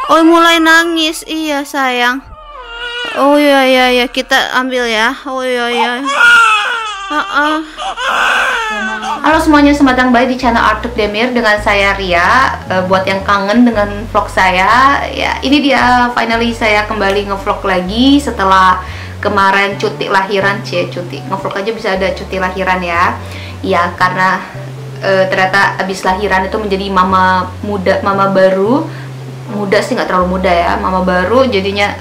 Oh, mulai nangis. Iya, sayang. Oh iya iya iya, kita ambil ya. Oh iya iya. Halo semuanya, selamat datang kembali di channel Artuk Demir dengan saya Ria. Buat yang kangen dengan vlog saya, ya ini dia finally saya kembali ngevlog lagi setelah kemarin cuti lahiran. Cuti ngevlog aja bisa ada cuti lahiran ya. Ya karena ternyata abis lahiran itu menjadi mama muda, mama baru. Muda sih nggak terlalu muda ya, mama baru jadinya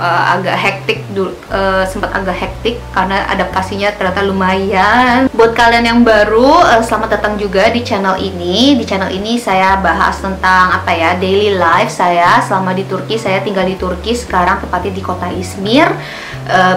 agak hektik dulu, sempat agak hektik karena adaptasinya ternyata lumayan. Buat kalian yang baru, selamat datang juga di channel ini. Di channel ini saya bahas tentang apa ya, daily life saya selama di Turki. Saya tinggal di Turki sekarang, tepatnya di kota Izmir,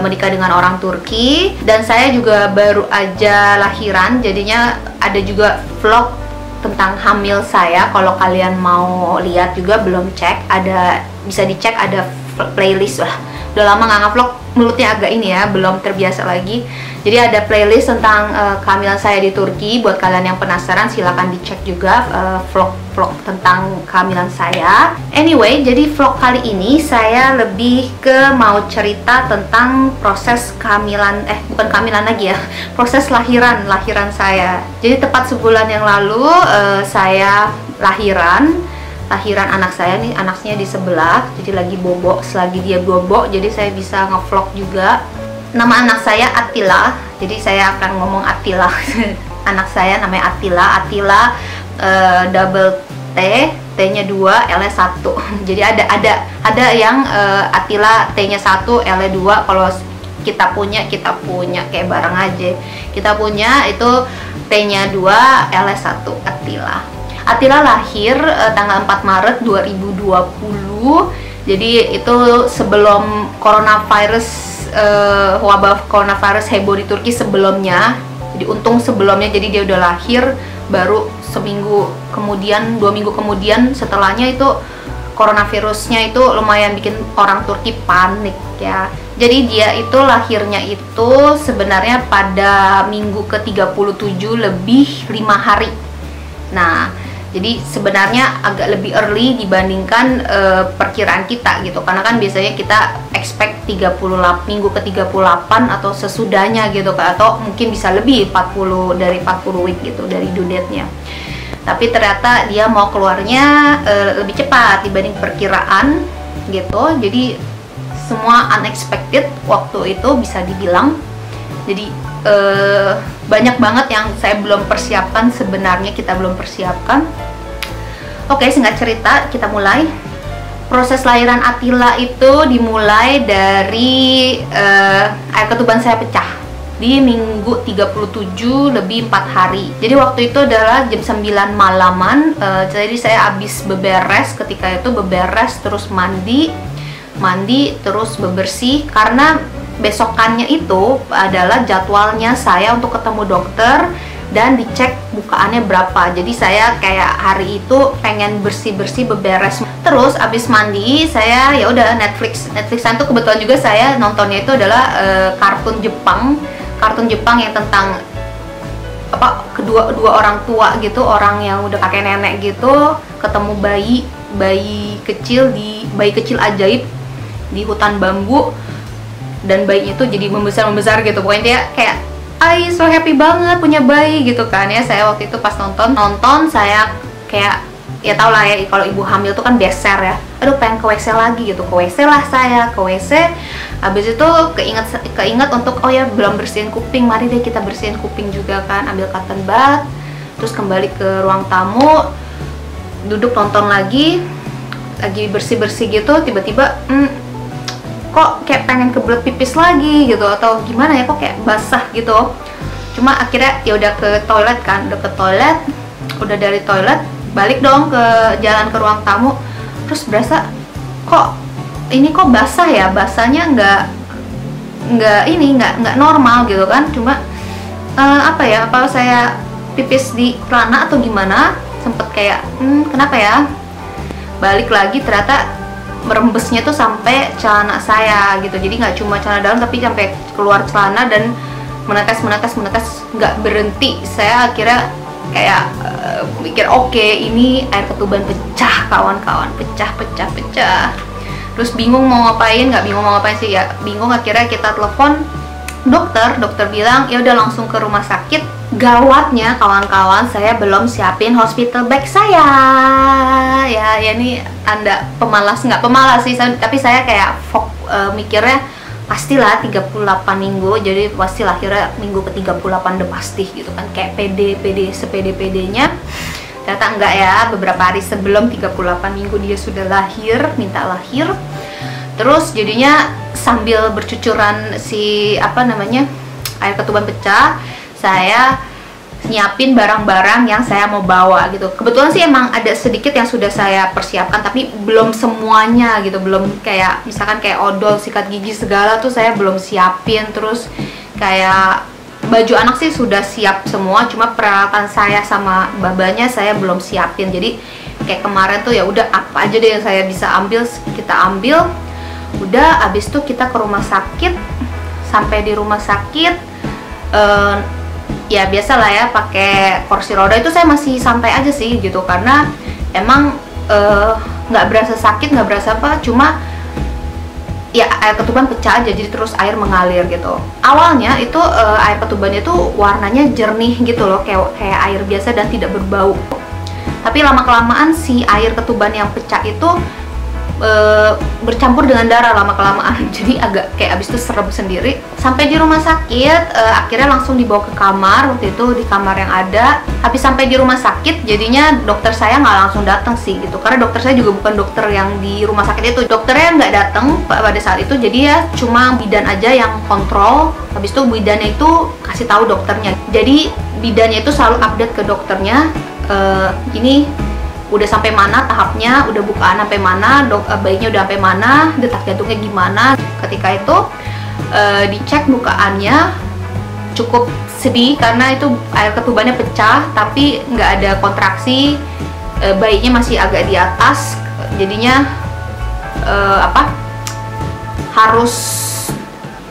menikah dengan orang Turki, dan saya juga baru aja lahiran, jadinya ada juga vlog tentang hamil saya. Kalau kalian mau lihat juga belum cek, ada bisa dicek, ada playlist lah. Udah lama nggak ngevlog, mulutnya agak ini ya, belum terbiasa lagi. Jadi ada playlist tentang kehamilan saya di Turki. Buat kalian yang penasaran silahkan dicek juga vlog-vlog tentang kehamilan saya. Anyway, jadi vlog kali ini saya lebih ke mau cerita tentang proses kehamilan, bukan kehamilan lagi ya, proses lahiran saya. Jadi tepat sebulan yang lalu saya lahiran anak saya nih, anaknya di sebelah, jadi lagi bobo. Selagi dia bobo, jadi saya bisa ngevlog juga. Nama anak saya Attila, jadi saya akan ngomong Attila. Anak saya namanya Attila, double T, T-nya 2, L-nya 1. Jadi ada yang Attila T-nya 1, L-nya 2. Kalau kita punya kayak barang aja. Kita punya itu T-nya 2, L-nya 1, Attila. Attila lahir tanggal 4 Maret 2020. Jadi itu sebelum coronavirus, wabah coronavirus heboh di Turki sebelumnya. Jadi untung sebelumnya, jadi dia udah lahir baru seminggu kemudian, 2 minggu kemudian setelahnya itu coronavirusnya itu lumayan bikin orang Turki panik ya. Jadi dia itu lahirnya itu sebenarnya pada minggu ke-37 lebih 5 hari. Nah, jadi sebenarnya agak lebih early dibandingkan perkiraan kita gitu, karena kan biasanya kita expect 38 minggu ke-38 atau sesudahnya gitu, atau mungkin bisa lebih 40 week gitu dari due date-nya. Tapi ternyata dia mau keluarnya lebih cepat dibanding perkiraan gitu. Jadi semua unexpected waktu itu bisa dibilang. Jadi banyak banget yang saya belum persiapkan, sebenarnya kita belum persiapkan. Oke, singkat cerita, kita mulai. Proses lahiran Attila itu dimulai dari air ketuban saya pecah di minggu 37 lebih 4 hari. Jadi waktu itu adalah jam 9 malaman. Jadi saya habis beberes, ketika itu beberes terus mandi terus bebersih, karena besokannya itu adalah jadwalnya saya untuk ketemu dokter dan dicek bukaannya berapa. Jadi saya kayak hari itu pengen bersih-bersih beberes. Terus abis mandi saya ya udah Netflixan tuh kebetulan juga saya nontonnya itu adalah kartun Jepang yang tentang apa, dua orang tua gitu, orang yang udah kakek nenek gitu, ketemu bayi kecil ajaib di hutan bambu, dan bayinya tuh jadi membesar gitu. Pokoknya dia kayak I so happy banget punya bayi gitu kan ya. Saya waktu itu pas nonton saya kayak, ya tau lah ya, kalau ibu hamil tuh kan beser ya, aduh pengen ke WC lagi gitu. Ke WC lah saya, ke WC. Habis itu keinget untuk, oh ya belum bersihin kuping, mari deh kita bersihin kuping juga kan. Ambil cotton bud, terus kembali ke ruang tamu, duduk nonton lagi bersih-bersih gitu. Tiba-tiba kok kayak pengen kebelet pipis lagi gitu, atau gimana ya, kok kayak basah gitu. Cuma akhirnya ya udah ke toilet kan, udah dari toilet balik dong ke jalan ke ruang tamu, terus berasa kok basah ya, basahnya nggak normal gitu kan. Cuma apa saya pipis di celana atau gimana, sempet kayak kenapa ya, balik lagi ternyata merembesnya tuh sampai celana saya gitu. Jadi nggak cuma celana dalam tapi sampai keluar celana dan menetes nggak berhenti. Saya akhirnya kayak mikir oke, ini air ketuban pecah kawan-kawan, pecah. Terus bingung mau ngapain, nggak bingung mau ngapain sih ya, bingung. Akhirnya kita telepon dokter bilang ya udah langsung ke rumah sakit. Gawatnya kawan-kawan, saya belum siapin hospital bag saya. Ya ini tanda pemalas, nggak pemalas sih, tapi saya kayak mikirnya pastilah 38 minggu, jadi pastilah akhirnya minggu ke 38 udah pasti gitu kan, kayak sepede-pedenya. Ternyata enggak ya, beberapa hari sebelum 38 minggu dia sudah minta lahir. Terus jadinya sambil bercucuran air ketuban pecah, saya nyiapin barang-barang yang saya mau bawa gitu. Kebetulan sih emang ada sedikit yang sudah saya persiapkan, tapi belum semuanya gitu. Belum kayak misalkan kayak odol, sikat gigi segala tuh saya belum siapin. Terus kayak baju anak sih sudah siap semua, cuma peralatan saya sama babanya saya belum siapin. Jadi kayak kemarin tuh ya udah apa aja deh yang saya bisa ambil, kita ambil. Udah abis itu kita ke rumah sakit. Sampai di rumah sakit ya biasa lah ya, pakai kursi roda. Itu saya masih santai aja sih gitu, karena emang nggak berasa sakit, nggak berasa apa, cuma ya air ketuban pecah aja, jadi terus air mengalir gitu. Awalnya itu air ketubannya itu warnanya jernih gitu loh, kayak air biasa dan tidak berbau. Tapi lama-kelamaan si air ketuban yang pecah itu bercampur dengan darah lama-kelamaan, jadi agak kayak abis itu serem sendiri. Sampai di rumah sakit, akhirnya langsung dibawa ke kamar. Waktu itu di kamar yang ada. Habis sampai di rumah sakit, jadinya dokter saya nggak langsung datang sih gitu, karena dokter saya juga bukan dokter yang di rumah sakit itu. Dokternya nggak datang pada saat itu, jadi ya cuma bidan aja yang kontrol. Habis itu bidannya itu kasih tahu dokternya, jadi bidannya itu selalu update ke dokternya, ini udah sampai mana tahapnya, udah bukaan sampai mana, bayinya udah sampai mana, detak jantungnya gimana. Ketika itu dicek bukaannya, cukup sedih karena itu air ketubannya pecah tapi nggak ada kontraksi, bayinya masih agak di atas, jadinya harus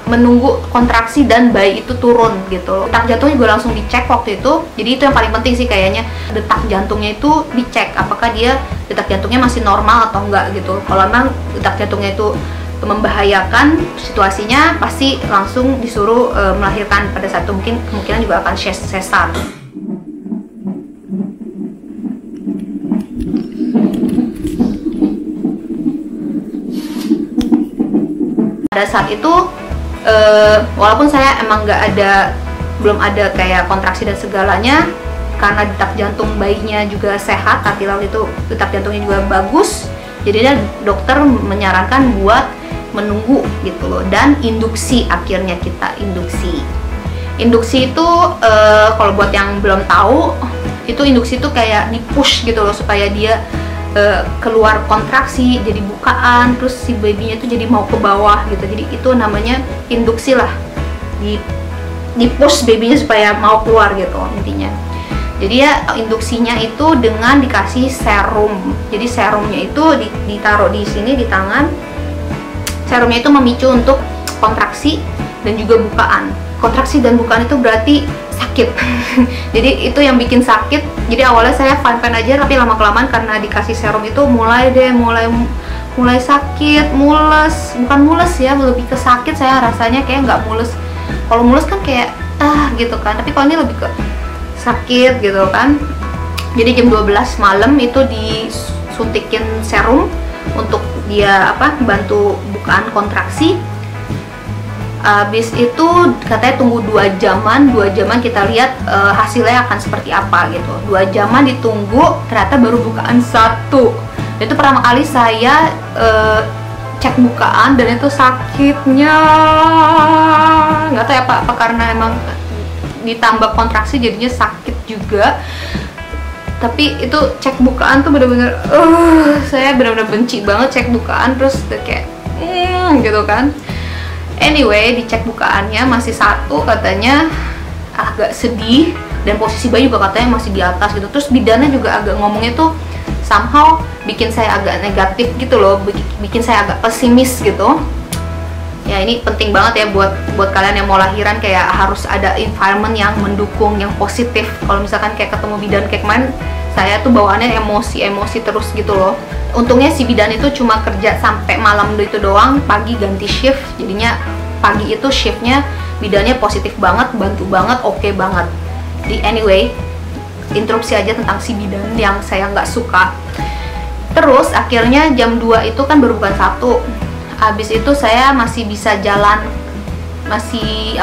menunggu kontraksi dan bayi itu turun gitu. Detak jantungnya juga langsung dicek waktu itu, jadi itu yang paling penting sih kayaknya, detak jantungnya itu dicek apakah dia detak jantungnya masih normal atau enggak gitu. Kalau memang detak jantungnya itu membahayakan situasinya, pasti langsung disuruh melahirkan pada saat itu. Kemungkinan juga akan sesar. Pada saat itu walaupun saya emang belum ada kayak kontraksi dan segalanya, karena detak jantung bayinya juga sehat, tapi waktu itu detak jantungnya juga bagus, jadinya dokter menyarankan buat menunggu gitu loh, dan induksi. Akhirnya kita induksi itu kalau buat yang belum tahu, itu induksi itu kayak di push gitu loh, supaya dia keluar kontraksi, jadi bukaan, terus si babynya itu jadi mau ke bawah gitu. Jadi itu namanya induksi lah, di push babynya supaya mau keluar gitu intinya. Jadi ya induksinya itu dengan dikasih serum. Jadi serumnya itu ditaruh di sini di tangan. Serumnya itu memicu untuk kontraksi dan juga bukaan. Kontraksi dan bukaan itu berarti sakit. Jadi itu yang bikin sakit. Jadi awalnya saya fine-fine aja, tapi lama-kelamaan karena dikasih serum itu mulai sakit, mules. Bukan mules ya, lebih ke sakit. Saya rasanya kayak nggak mules. Kalau mules kan kayak gitu kan, tapi kalau ini lebih ke sakit gitu kan. Jadi jam 12 malam itu disuntikin serum untuk dia bantu bukaan kontraksi. Habis itu katanya tunggu 2 jaman kita lihat hasilnya akan seperti apa gitu. 2 jaman ditunggu, ternyata baru bukaan 1. Itu pertama kali saya cek bukaan, dan itu sakitnya nggak tahu ya apa karena emang ditambah kontraksi jadinya sakit juga. Tapi itu cek bukaan tuh bener-bener saya bener-bener benci banget cek bukaan, terus kayak gitu kan. Anyway, dicek bukaannya masih 1, katanya agak sedih, dan posisi bayi juga katanya masih di atas gitu. Terus bidannya juga agak ngomongnya tuh somehow bikin saya agak negatif gitu loh, bikin saya agak pesimis gitu. Ya ini penting banget ya buat kalian yang mau lahiran, kayak harus ada environment yang mendukung, yang positif. Kalau misalkan kayak ketemu bidan kayak kemarin, saya tuh bawaannya emosi terus gitu loh. Untungnya si bidan itu cuma kerja sampai malam itu doang, pagi ganti shift. Jadinya pagi itu shiftnya bidannya positif banget, bantu banget, oke banget. Di anyway, interupsi aja tentang si bidan yang saya nggak suka. Terus akhirnya jam 2 itu kan baru bukan 1. Habis itu saya masih bisa jalan, masih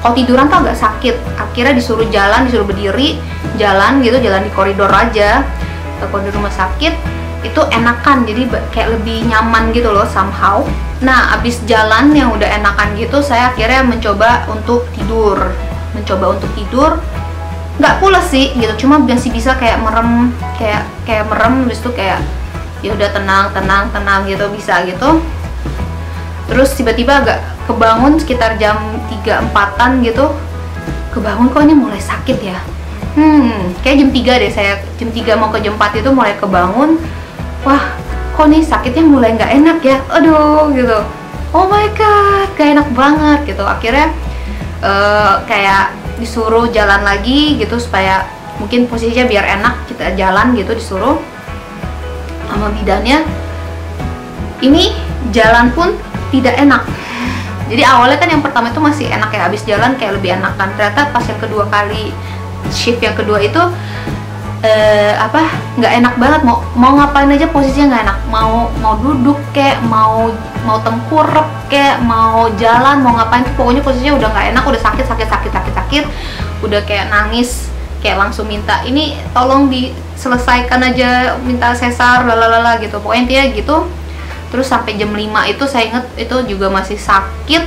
kalau tiduran tuh agak sakit. Akhirnya disuruh jalan, disuruh berdiri, jalan gitu, jalan di koridor aja. Kalau di rumah sakit itu enakan, jadi kayak lebih nyaman gitu loh somehow. Nah, abis jalan yang udah enakan gitu, saya akhirnya mencoba untuk tidur. Nggak pulas sih gitu, cuma masih bisa kayak merem, kayak merem, habis itu kayak ya udah tenang gitu, bisa gitu. Terus tiba-tiba agak kebangun sekitar jam 3-4an gitu, kebangun kok ini mulai sakit ya. Kayak jam 3 deh, saya jam 3 mau ke jam 4 itu mulai kebangun. Wah, kok nih sakitnya mulai nggak enak ya, aduh gitu. Oh my god, gak enak banget gitu. Akhirnya kayak disuruh jalan lagi gitu, supaya mungkin posisinya biar enak, kita jalan gitu, disuruh sama bidannya. Ini jalan pun tidak enak. Jadi awalnya kan yang pertama itu masih enak ya, habis jalan kayak lebih enak kan. Ternyata pas yang kedua kali, shift yang kedua itu nggak enak banget. Mau ngapain aja posisinya nggak enak. Mau duduk kayak mau tengkurap kayak mau jalan, mau ngapain tuh pokoknya posisinya udah nggak enak, udah sakit, udah kayak nangis, kayak langsung minta ini tolong diselesaikan aja, minta sesar lalala gitu. Pokoknya intinya gitu. Terus sampai jam 5 itu saya inget itu juga masih sakit,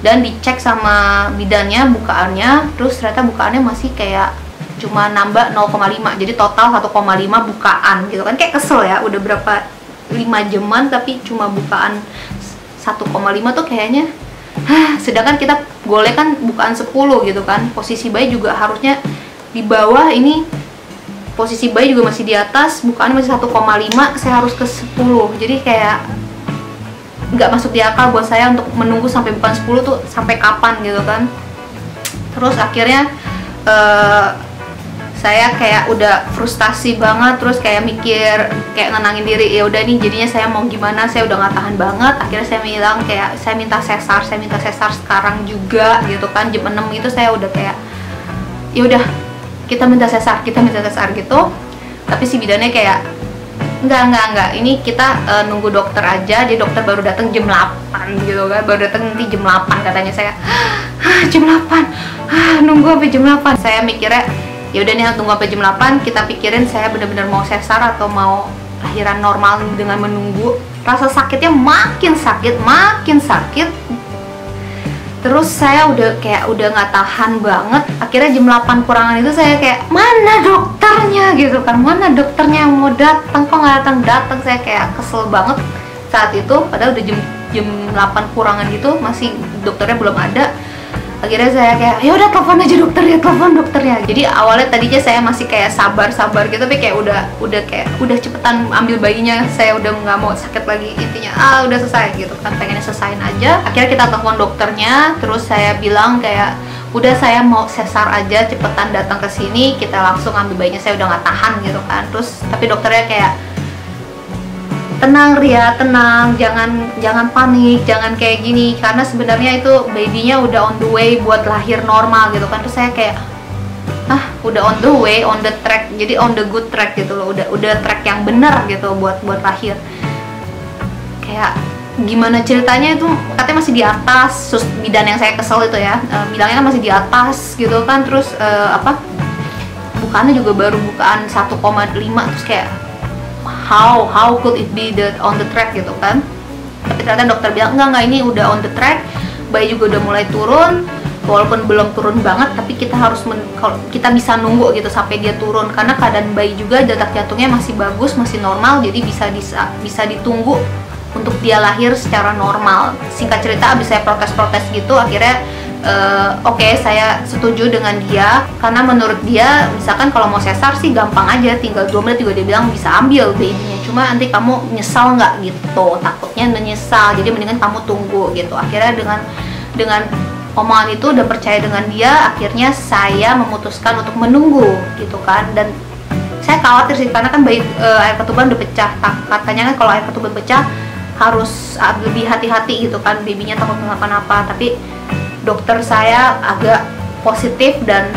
dan dicek sama bidannya bukaannya, terus ternyata bukaannya masih kayak cuma nambah 0,5, jadi total 1,5 bukaan gitu kan. Kayak kesel ya, udah berapa 5 jaman tapi cuma bukaan 1,5 tuh kayaknya sedangkan kita boleh kan bukaan 10 gitu kan. Posisi bayi juga harusnya di bawah, ini posisi bayi juga masih di atas, bukaannya masih 1,5, saya harus ke 10. Jadi kayak nggak masuk di akal buat saya untuk menunggu sampai bukan 10 tuh sampai kapan gitu kan. Terus akhirnya saya kayak udah frustasi banget, terus kayak mikir, kayak nenangin diri, ya udah nih jadinya saya mau gimana, saya udah nggak tahan banget. Akhirnya saya bilang kayak saya minta sesar sekarang juga gitu kan. Jam 6 itu saya udah kayak ya udah kita minta sesar gitu. Tapi si bidannya kayak enggak, ini kita nunggu dokter aja. Dia dokter baru datang jam 8 gitu kan, baru datang nanti jam 8 katanya. Saya jam 8 nunggu sampai jam 8. Saya mikirnya ya udah nih, tunggu sampai jam 8, kita pikirin saya benar-benar mau sesar atau mau lahiran normal dengan menunggu. Rasa sakitnya makin sakit. Terus saya udah nggak tahan banget. Akhirnya jam 8 kurangan itu saya kayak, mana dokternya gitu kan, mana dokternya yang mau datang, kok nggak datang. Saya kayak kesel banget saat itu, padahal udah jam 8 kurangan gitu, masih dokternya belum ada. Akhirnya saya kayak ya udah telepon aja dokternya. Jadi awalnya tadinya saya masih kayak sabar gitu, tapi kayak udah cepetan ambil bayinya, saya udah nggak mau sakit lagi, intinya udah selesai gitu kan, pengennya selesain aja. Akhirnya kita telepon dokternya, terus saya bilang kayak udah saya mau sesar aja, cepetan datang ke sini, kita langsung ambil bayinya, saya udah nggak tahan gitu kan. Terus tapi dokternya kayak, tenang Ria, tenang, jangan panik, jangan kayak gini, karena sebenarnya itu babynya udah on the way buat lahir normal gitu kan. Terus saya kayak udah on the way, on the track, jadi on the good track gitu loh, udah track yang benar gitu buat lahir. Kayak gimana ceritanya itu, katanya masih di atas. Terus bidan yang saya kesel itu ya, bilangnya kan masih di atas gitu kan. Terus bukaannya juga baru bukaan 1,5. Terus kayak how could it be on the track gitu kan. Tapi ternyata dokter bilang enggak, ini udah on the track, bayi juga udah mulai turun, walaupun belum turun banget, tapi kita harus kita bisa nunggu gitu sampai dia turun, karena keadaan bayi juga detak jantungnya masih bagus, masih normal, jadi bisa ditunggu untuk dia lahir secara normal. Singkat cerita, abis saya protes gitu, akhirnya Oke, saya setuju dengan dia karena menurut dia misalkan kalau mau sesar sih gampang aja, tinggal 2 menit juga dia bilang bisa ambil babynya, cuma nanti kamu nyesal nggak gitu, takutnya menyesal, jadi mendingan kamu tunggu gitu. Akhirnya dengan omongan itu udah percaya dengan dia, akhirnya saya memutuskan untuk menunggu gitu kan. Dan saya khawatir sih karena kan bayi air ketuban udah pecah, katanya kan kalau air ketuban pecah harus lebih hati-hati gitu kan, babynya takut kenapa-napa. Tapi dokter saya agak positif dan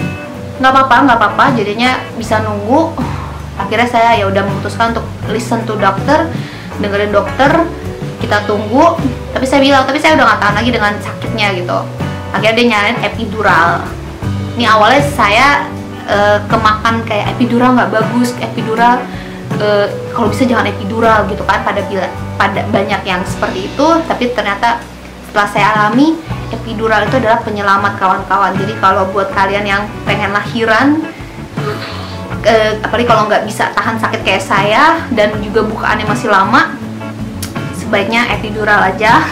nggak apa-apa, jadinya bisa nunggu. Akhirnya saya ya udah memutuskan untuk listen to dokter, dengerin dokter, kita tunggu. Tapi saya bilang, tapi saya udah nggak tahan lagi dengan sakitnya gitu. Akhirnya dia nyaranin epidural. Ini awalnya saya kemakan kayak epidural nggak bagus, epidural kalau bisa jangan epidural gitu kan, pada banyak yang seperti itu. Tapi ternyata setelah saya alami, epidural itu adalah penyelamat kawan-kawan. Jadi kalau buat kalian yang pengen lahiran, apalagi kalau nggak bisa tahan sakit kayak saya dan juga bukaannya masih lama, sebaiknya epidural aja.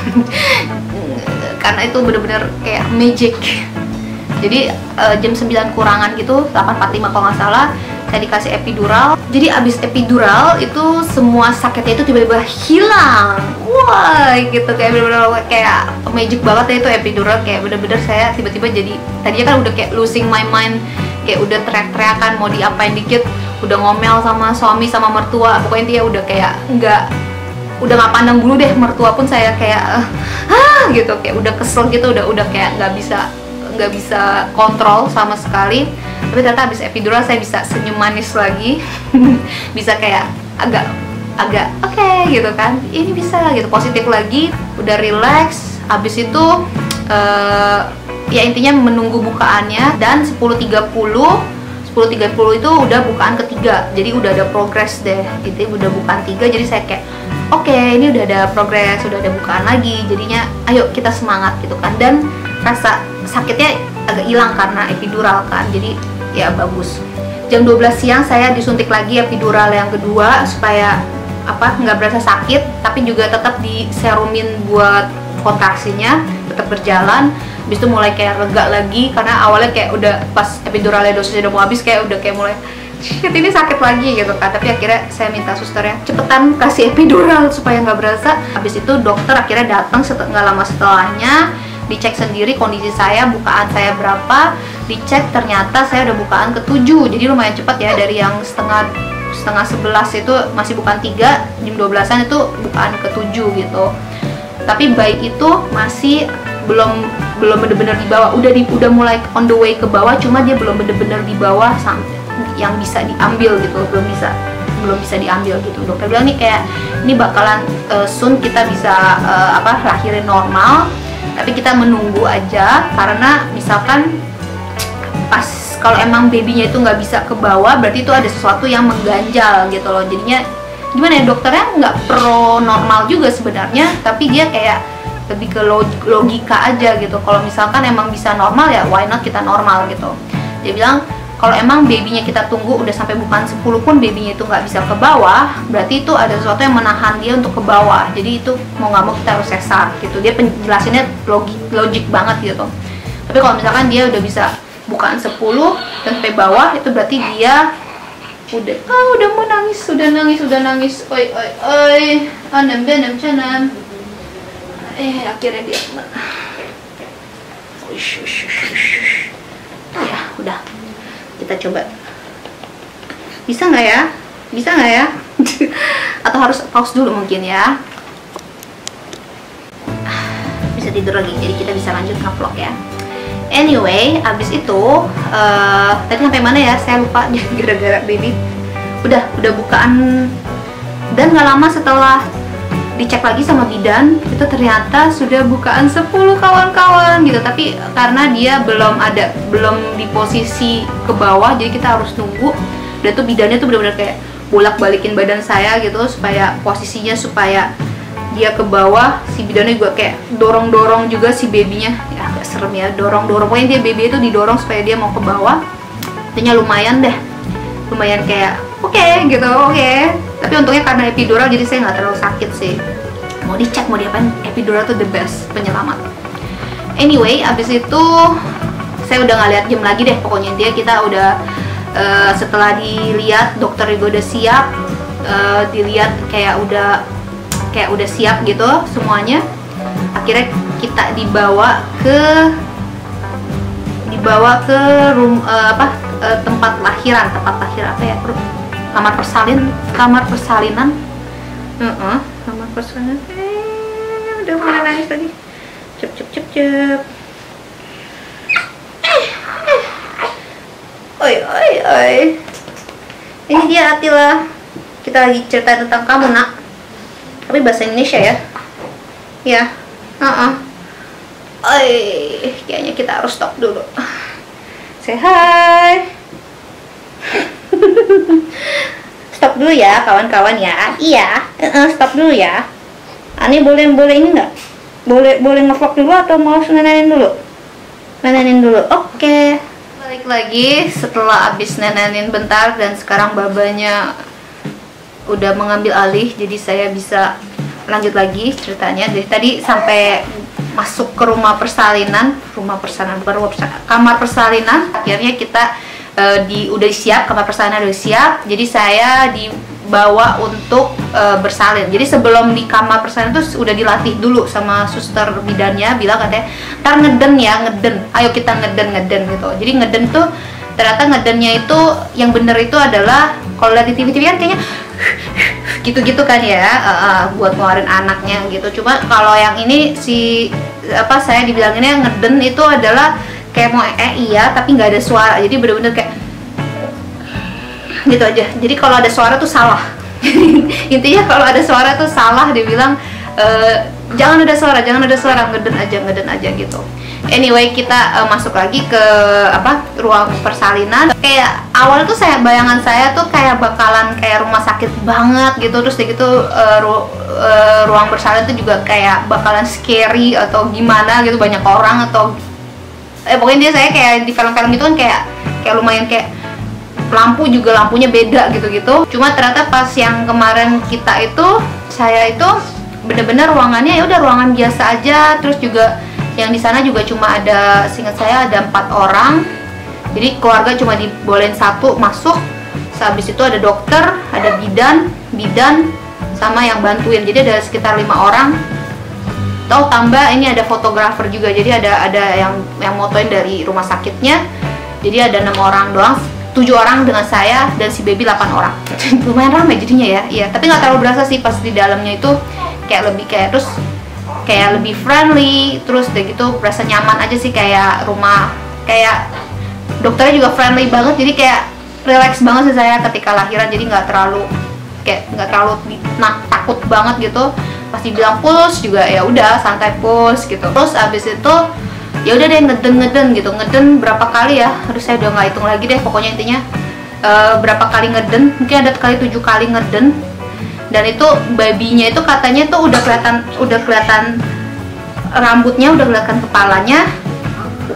Karena itu bener-bener kayak magic. Jadi jam 9 kurangan gitu, 8.45 kalau nggak salah, saya dikasih epidural. Jadi abis epidural itu semua sakitnya itu tiba-tiba hilang. Wah gitu, kayak bener-bener kayak magic banget ya itu epidural. Kayak bener-bener saya tiba-tiba jadi, tadinya kan udah kayak losing my mind, kayak udah teriak-teriakan mau diapain dikit, udah ngomel sama suami sama mertua, pokoknya dia udah kayak udah nggak pandang bulu deh. Mertua pun saya kayak gitu, kayak udah kesel gitu, udah kayak nggak bisa kontrol sama sekali. Tapi ternyata habis epidural saya bisa senyum manis lagi. Bisa kayak agak oke gitu kan, ini bisa gitu, positif lagi, udah relax. Habis itu ya intinya menunggu bukaannya, dan 10.30 itu udah bukaan ketiga, jadi udah ada progres deh, itu udah bukaan 3. Jadi saya kayak oke, ini udah ada progres, udah ada bukaan lagi, jadinya ayo kita semangat gitu kan. Dan rasa sakitnya agak hilang karena epidural kan, jadi ya bagus. Jam 12 siang saya disuntik lagi epidural yang kedua supaya nggak berasa sakit, tapi juga tetap diserumin buat kontraksinya tetap berjalan. Habis itu mulai kayak lega lagi, karena awalnya kayak udah pas epiduralnya dosisnya udah mau habis, kayak udah kayak mulai shit ini sakit lagi gitu kan. Tapi akhirnya saya minta susternya cepetan kasih epidural supaya nggak berasa. Habis itu dokter akhirnya datang nggak lama setelahnya, dicek sendiri kondisi saya, bukaan saya berapa, dicek ternyata saya udah bukaan ke-7. Jadi lumayan cepat ya, dari yang setengah 11 itu masih bukaan 3, jam 12-an itu bukaan ke-7 gitu. Tapi bayi itu masih belum bener-bener di bawah, udah mulai on the way ke bawah, cuma dia belum bener-bener di bawah yang bisa diambil gitu, belum bisa diambil gitu. Dokter bilang nih kayak ini bakalan soon kita bisa lahirin normal, tapi kita menunggu aja, karena misalkan pas kalau emang babynya itu nggak bisa ke bawah, berarti itu ada sesuatu yang mengganjal gitu loh. Jadinya gimana ya, dokternya nggak pro normal juga sebenarnya, tapi dia kayak lebih ke logika aja gitu. Kalau misalkan emang bisa normal ya why not kita normal gitu. Dia bilang kalau emang babynya kita tunggu udah sampai bukaan 10 pun babynya itu nggak bisa ke bawah, berarti itu ada sesuatu yang menahan dia untuk ke bawah. Jadi itu mau nggak mau kita harus sesar gitu. Dia penjelasannya logik banget gitu. Tapi kalau misalkan dia udah bisa bukaan 10 dan sampai bawah, itu berarti dia udah mau nangis, udah nangis. Oi anam canam. Akhirnya dia ya udah, kita coba bisa nggak ya atau harus pause dulu mungkin ya. Bisa tidur lagi, jadi kita bisa lanjut nge-vlog ya. Anyway, abis itu tadi sampai mana ya, saya lupa gara-gara baby. Udah bukaan, dan nggak lama setelah dicek lagi sama bidan, itu ternyata sudah bukaan 10 kawan-kawan gitu. Tapi karena dia belum di posisi ke bawah, jadi kita harus nunggu. Dan tuh bidannya tuh benar-benar kayak bolak-balikin badan saya gitu supaya posisinya supaya dia ke bawah. Si bidannya juga kayak dorong-dorong juga si babynya, ya agak serem ya, dorong-dorong, pokoknya dia baby itu didorong supaya dia mau ke bawah. Intinya lumayan kayak oke. Tapi untungnya karena epidural jadi saya nggak terlalu sakit sih. Mau dicek mau diapain, epidural tuh the best penyelamat. Anyway, abis itu saya udah nggak lihat jam lagi deh, pokoknya dia kita udah setelah dilihat dokter juga udah siap, dilihat kayak udah siap gitu semuanya. Akhirnya kita dibawa ke tempat lahiran apa ya, kamar persalinan. Kamar persalinan. Udah mulai nangis lagi. Cep. Oi. Ini dia Atila. Kita lagi cerita tentang kamu, Nak. Tapi bahasa Indonesia ya. Ya. Oi, kayaknya kita harus stop dulu. Say hi. Stop dulu ya, kawan-kawan ya. Iya, stop dulu ya. Ani boleh ini nggak? Boleh ngevlog dulu atau mau nenenin dulu? Nenenin dulu. Oke. Balik lagi setelah abis nenenin bentar dan sekarang babanya udah mengambil alih, jadi saya bisa lanjut lagi ceritanya. Dari tadi sampai masuk ke kamar persalinan. Akhirnya kita udah siap, kamar persalinan udah siap. Jadi saya dibawa untuk bersalin. Jadi sebelum di kamar persalinan tuh udah dilatih dulu sama suster bidannya, bilang katanya ntar ngeden ya, ayo kita ngeden gitu. Jadi ngeden tuh ternyata ngedennya itu yang bener itu adalah kalau lihat di TV kan kayaknya gitu kan ya, buat ngeluarin anaknya gitu. Cuma kalau yang ini saya dibilanginnya ngeden itu adalah kayak mau iya tapi nggak ada suara, jadi bener-bener kayak gitu aja. Jadi kalau ada suara tuh salah. Intinya kalau ada suara tuh salah, dibilang jangan ada suara, ngeden aja gitu. Anyway, kita masuk lagi ke ruang persalinan. Kayak awal tuh bayangan saya tuh kayak bakalan kayak rumah sakit banget gitu, terus gitu ruang persalinan tuh juga kayak bakalan scary atau gimana gitu, banyak orang atau pokoknya saya kayak di film-film itu kan kayak lumayan kayak lampunya beda gitu. Cuma ternyata pas yang kemarin saya itu bener-bener ruangannya ya udah ruangan biasa aja. Terus juga yang di sana juga cuma ada, seingat saya ada 4 orang. Jadi keluarga cuma dibolehin 1 masuk. Habis itu ada dokter, ada bidan sama yang bantuin. Jadi ada sekitar 5 orang. Tambah ini ada fotografer juga. Jadi ada yang motoin dari rumah sakitnya. Jadi ada 6 orang doang. 7 orang dengan saya dan si baby 8 orang. Lumayan ramai jadinya ya. Iya, tapi nggak terlalu berasa sih pas di dalamnya itu, kayak lebih kayak lebih friendly, terus udah gitu berasa nyaman aja sih, kayak rumah, kayak dokternya juga friendly banget, jadi kayak relax banget sih saya ketika lahiran. Jadi nggak terlalu takut banget gitu. Pas dibilang puls juga ya udah santai puls gitu. Terus abis itu ya udah deh ngeden berapa kali ya, saya udah nggak hitung lagi deh, pokoknya intinya berapa kali ngeden, mungkin ada kali 7 kali ngeden. Dan itu babinya itu katanya tuh udah kelihatan rambutnya, udah kelihatan kepalanya.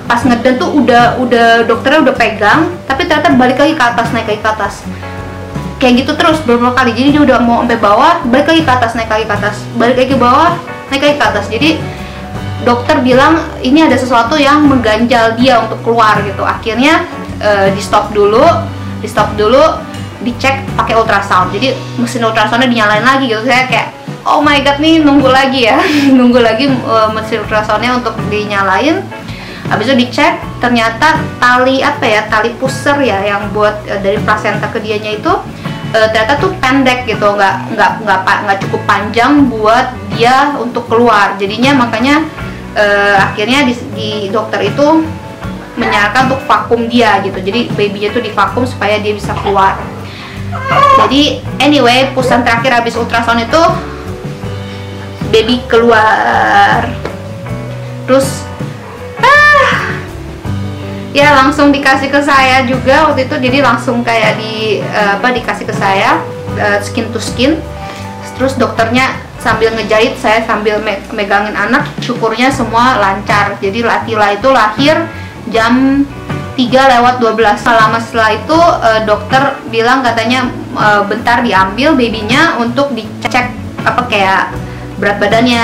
Pas ngeden tuh udah dokternya udah pegang, tapi ternyata balik lagi ke atas, naik lagi ke atas. Kayak gitu terus beberapa kali. Jadi dia udah mau sampai bawah, balik lagi ke atas, naik lagi ke atas, balik lagi ke bawah, naik lagi ke atas. Jadi dokter bilang ini ada sesuatu yang mengganjal dia untuk keluar gitu. Akhirnya di stop dulu, dicek pakai ultrasound. Jadi mesin ultrasoundnya dinyalain lagi gitu. Saya kayak oh my god nih, nunggu lagi ya. Nunggu lagi mesin ultrasoundnya untuk dinyalain. Habis itu dicek, ternyata tali pusar ya yang buat dari plasenta ke dianya itu ternyata tuh pendek gitu, nggak cukup panjang buat dia untuk keluar. Jadinya makanya akhirnya di dokter itu menyarankan untuk vakum dia gitu. Jadi babynya tuh divakum supaya dia bisa keluar. Jadi anyway, pusan terakhir habis ultrasound itu baby keluar. Terus ya langsung dikasih ke saya juga waktu itu. Jadi langsung kayak dikasih ke saya skin to skin. Terus dokternya sambil ngejahit, saya sambil megangin anak. Syukurnya semua lancar. Jadi Atila itu lahir jam 3:12. Lama setelah itu dokter bilang katanya bentar diambil babynya untuk dicek kayak berat badannya,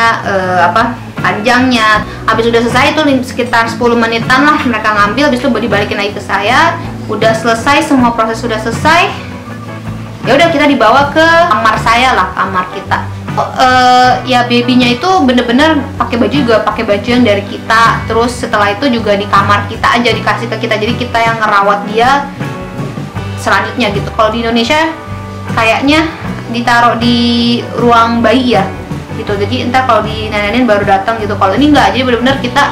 panjangnya. Habis udah selesai itu sekitar 10 menitan lah mereka ngambil, habis itu dibalikin lagi ke saya. Udah selesai, semua proses sudah selesai. Ya udah kita dibawa ke kamar saya lah, kamar kita. Ya babynya itu bener-bener pakai baju juga pakai baju yang dari kita. Terus setelah itu juga di kamar kita aja dikasih ke kita, jadi kita yang ngerawat dia selanjutnya gitu. Kalau di Indonesia kayaknya ditaruh di ruang bayi ya gitu, jadi entar kalau dinenenin baru datang gitu. Kalau ini enggak, jadi benar-benar kita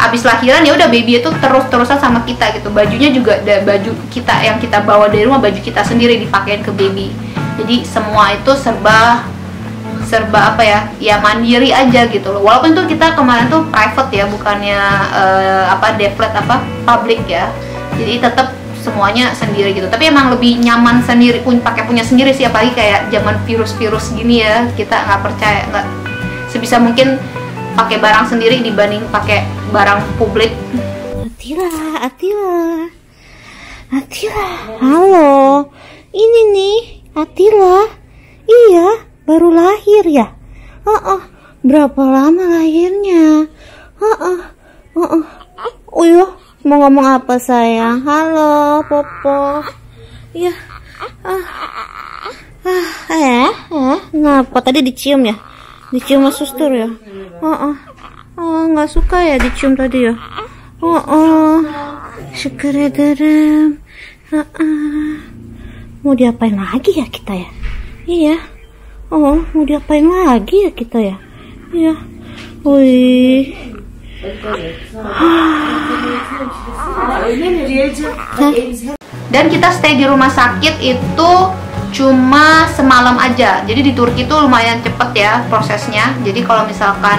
abis lahiran ya udah baby itu terus-terusan sama kita gitu. Bajunya juga ada baju kita yang kita bawa dari rumah, baju kita sendiri dipakein ke baby. Jadi semua itu serba mandiri aja gitu loh. Walaupun tuh kita kemarin tuh private ya, bukannya deflet public ya. Jadi tetap semuanya sendiri gitu, tapi emang lebih nyaman sendiri punya sendiri sih, apalagi kayak zaman virus gini ya, kita nggak percaya, nggak sebisa mungkin pakai barang sendiri dibanding pakai barang publik. Atila, halo, ini nih Atila, iya baru lahir ya? Berapa lama lahirnya? Oh iya, mau ngomong apa sayang? Halo, Popo. Iya. Ngapa tadi dicium ya? Dicium sama suster ya? Nggak suka ya dicium tadi ya? Syukur-syukur. Mau diapain lagi ya kita ya? Iya. Mau diapain lagi ya kita ya? Iya. Wih. Dan kita stay di rumah sakit itu cuma semalam aja. Jadi di Turki itu lumayan cepet ya prosesnya. Jadi kalau misalkan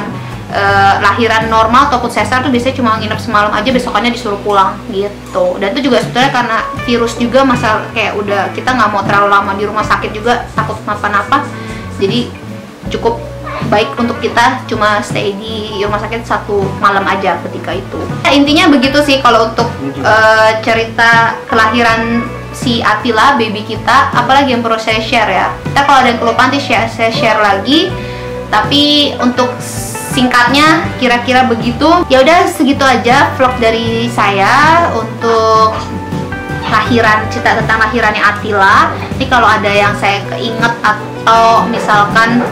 lahiran normal ataupun sesar tuh biasanya cuma nginep semalam aja, besokannya disuruh pulang gitu. Dan itu juga sebetulnya karena virus juga, masalah kayak udah kita nggak mau terlalu lama di rumah sakit juga, takut kenapa-napa. Jadi cukup baik untuk kita cuma stay di rumah sakit 1 malam aja ketika itu. Intinya begitu sih kalau untuk cerita kelahiran si Atila, baby kita. Apalagi yang perlu saya share ya, kita kalau ada yang kelupaan saya share lagi, tapi untuk singkatnya kira-kira begitu. Ya udah, segitu aja vlog dari saya untuk cerita tentang lahirannya Atila. Ini kalau ada yang saya keinget atau misalkan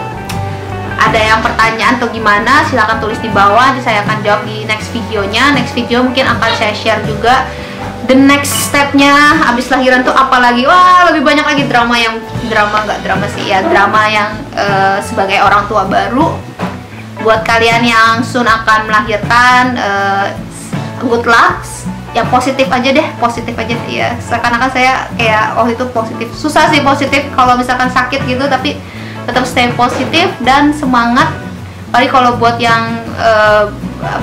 ada yang pertanyaan atau gimana, silahkan tulis di bawah, nanti saya akan jawab di next videonya. Next video mungkin akan saya share juga the next stepnya abis lahiran tuh apa lagi. Wah, lebih banyak lagi drama yang drama yang sebagai orang tua baru. Buat kalian yang soon akan melahirkan, good luck. Ya positif aja ya. Seakan-akan saya kayak itu positif. Susah sih positif kalau misalkan sakit gitu, tapi tetap stay positif dan semangat. Apalagi kalau buat yang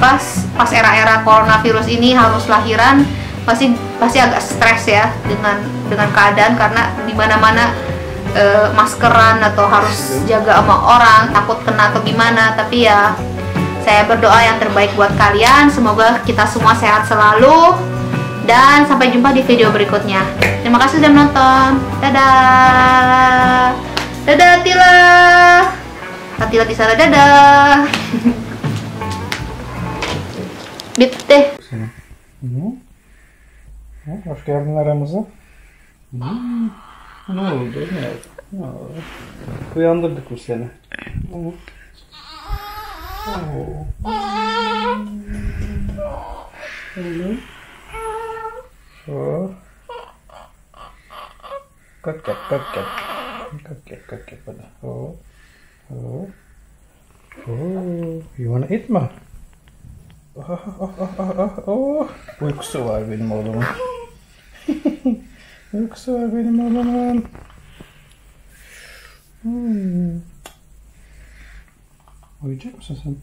pas era-era coronavirus ini harus lahiran, pasti agak stres ya dengan keadaan, karena di mana-mana maskeran atau harus jaga sama orang, takut kena atau gimana. Tapi ya saya berdoa yang terbaik buat kalian, semoga kita semua sehat selalu, dan sampai jumpa di video berikutnya. Terima kasih sudah menonton. Dadah. Dadah Atila di sana, dadah. Bit deh. Hoş geldin aramıza. Ne oldu? Uyandırdık bu seni. Kalk pada. You wanna eat ma? Uykusu var benim oğlumun. Uykusu var benim oğlumun. Uyuyacak mısın sen?